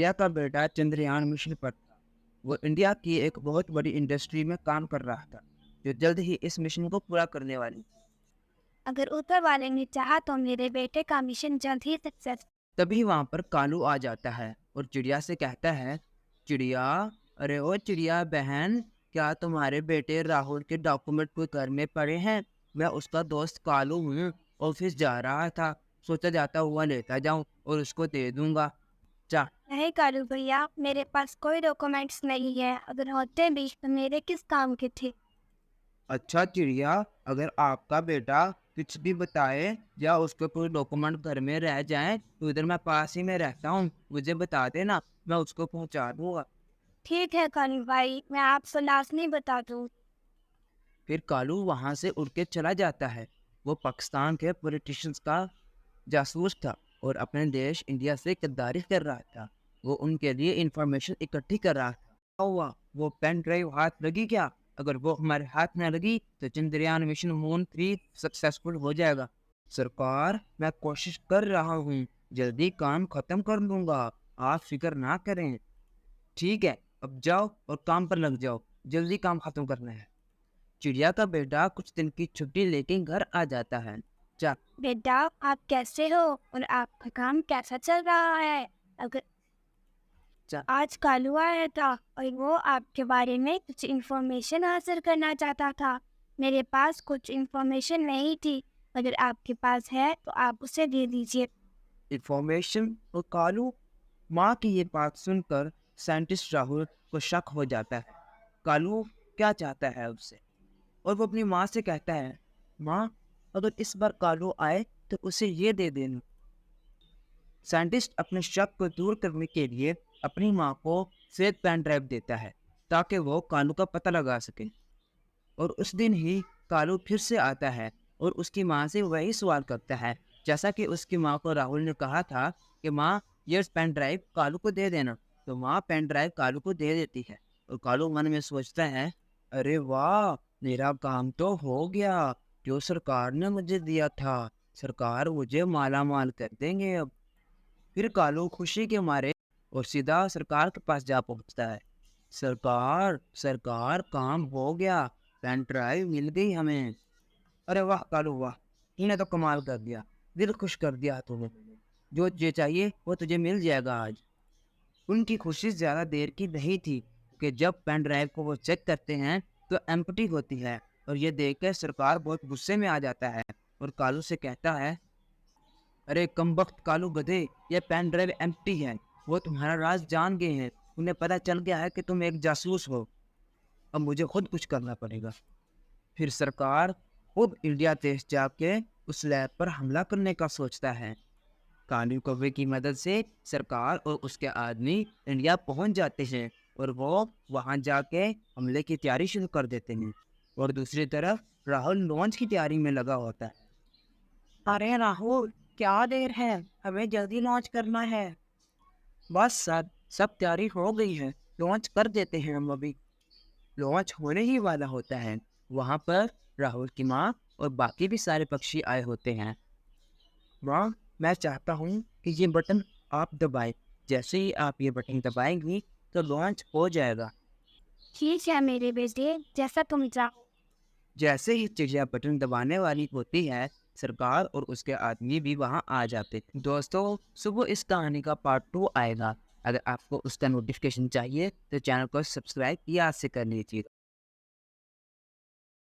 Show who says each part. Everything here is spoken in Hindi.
Speaker 1: इंडिया का बेटा चंद्रयान मिशन पर था। वो इंडिया की एक बहुत बड़ी इंडस्ट्री में काम कर रहा था, जो जल्द ही इस मिशन को पूरा करने वाली।
Speaker 2: अगर ऊपर वाले ने चाहा तो मेरे बेटे का मिशन जल्द ही सक्सेस।
Speaker 1: तभी वहां पर कालू आ जाता है और चिड़िया से कहता है, चिड़िया, अरे ओ चिड़िया बहन, क्या तुम्हारे बेटे राहुल के डॉक्यूमेंट कोई घर में पड़े हैं? मैं उसका दोस्त कालू हूँ। ऑफिस जा रहा था, सोचा जाता हुआ लेता जाऊं और उसको दे दूंगा। चा
Speaker 2: नहीं कालू भैया, मेरे पास कोई डॉक्यूमेंट्स नहीं है। अगर होते भी तो मेरे किस काम के थे।
Speaker 1: अच्छा चिड़िया, अगर आपका बेटा कुछ भी बताए या उसके कोई डॉक्यूमेंट घर में रह जाए तो इधर मैं पास ही में रहता हूँ, मुझे बता देना, मैं उसको पहुंचा दूंगा।
Speaker 2: ठीक है कालू भाई, मैं आपसे लाजमी बता दूँ।
Speaker 1: फिर कालू वहां से उड़ के चला जाता है। वो पाकिस्तान के पॉलिटिशियंस का जासूस था और अपने देश इंडिया से गद्दारी कर रहा था। वो उनके लिए इंफॉर्मेशन इकट्ठी कर रहा था। क्या हुआ, वो पेन ड्राइव हाथ लगी क्या? अगर वो हमारे हाथ में लगी तो चंद्रयान मिशन मून 3 सक्सेसफुल हो जाएगा। सरकार, मैं कोशिश कर रहा हूँ, जल्दी काम खत्म कर लूंगा, आप फिक्र ना करें। ठीक है, अब जाओ और काम पर लग जाओ, जल्दी काम खत्म करना है। चिड़िया का बेटा कुछ दिन की छुट्टी लेके घर आ जाता है। चा
Speaker 2: बेटा, आप कैसे हो और आपका काम कैसा चल रहा है? अगर
Speaker 1: चा
Speaker 2: आज कालू आया था और वो आपके बारे में कुछ इन्फॉर्मेशन हासिल करना चाहता था। मेरे पास कुछ इन्फॉर्मेशन नहीं थी। अगर आपके पास है तो आप उसे दे दीजिए।
Speaker 1: इंफॉर्मेशन और कालू। माँ की ये बात सुनकर साइंटिस्ट राहुल को शक हो जाता है। कालू क्या चाहता है उससे? और वो अपनी माँ से कहता है, माँ, अगर इस बार कालू आए तो उसे ये दे देना। साइंटिस्ट अपने शक को दूर करने के लिए अपनी माँ को श्वेत पेन ड्राइव देता है ताकि वो कालू का पता लगा सके। और उस दिन ही कालू फिर से आता है और उसकी माँ से वही सवाल करता है, जैसा कि उसकी माँ को राहुल ने कहा था कि माँ, ये पेन ड्राइव कालू को दे देना। तो माँ पेन ड्राइव कालू को दे देती है और कालू मन में सोचता है, अरे वाह, मेरा काम तो हो गया, जो सरकार ने मुझे दिया था। सरकार मुझे माला माल कर देंगे अब। फिर कालू खुशी के मारे और सीधा सरकार के पास जा पहुंचता है। सरकार, सरकार, काम हो गया, पेन ड्राइव मिल गई हमें। अरे वाह कालू वाह, तूने तो कमाल कर दिया, दिल खुश कर दिया तूने। जो तुझे चाहिए वो तुझे मिल जाएगा आज। उनकी खुशी ज्यादा देर की नहीं थी कि जब पेन ड्राइव को वो चेक करते हैं तो एम्प्टी होती है और ये देखकर सरकार बहुत गुस्से में आ जाता है और कालू से कहता है, अरे कमबख्त कालू गधे, ये पेन ड्राइव एम्प्टी है। वो तुम्हारा राज जान गए हैं, उन्हें पता चल गया है कि तुम एक जासूस हो। अब मुझे खुद कुछ करना पड़ेगा। फिर सरकार खुद इंडिया देश जाके उस लैब पर हमला करने का सोचता है। कालू कौवे की मदद से सरकार और उसके आदमी इंडिया पहुंच जाते हैं और वो वहां जाके हमले की तैयारी शुरू कर देते हैं। और दूसरी तरफ राहुल लॉन्च की तैयारी में लगा होता है। अरे राहुल, क्या देर है, हमें जल्दी लॉन्च करना है। बस सर, सब तैयारी हो गई है, लॉन्च कर देते हैं हम अभी। लॉन्च होने ही वाला होता है, वहां पर राहुल की माँ और बाकी भी सारे पक्षी आए होते हैं। माँ, मैं चाहता हूँ कि ये बटन आप दबाएं। जैसे ही आप ये बटन दबाएंगी तो लॉन्च हो जाएगा।
Speaker 2: ठीक है मेरे बेटे, जैसा तुम चाहो।
Speaker 1: जैसे ही चिड़िया बटन दबाने वाली होती है, सरकार और उसके आदमी भी वहां आ जाते हैं। दोस्तों, सुबह इस कहानी का पार्ट 2 आएगा। अगर आपको उसका नोटिफिकेशन चाहिए तो चैनल को सब्सक्राइब याद से कर लीजिए।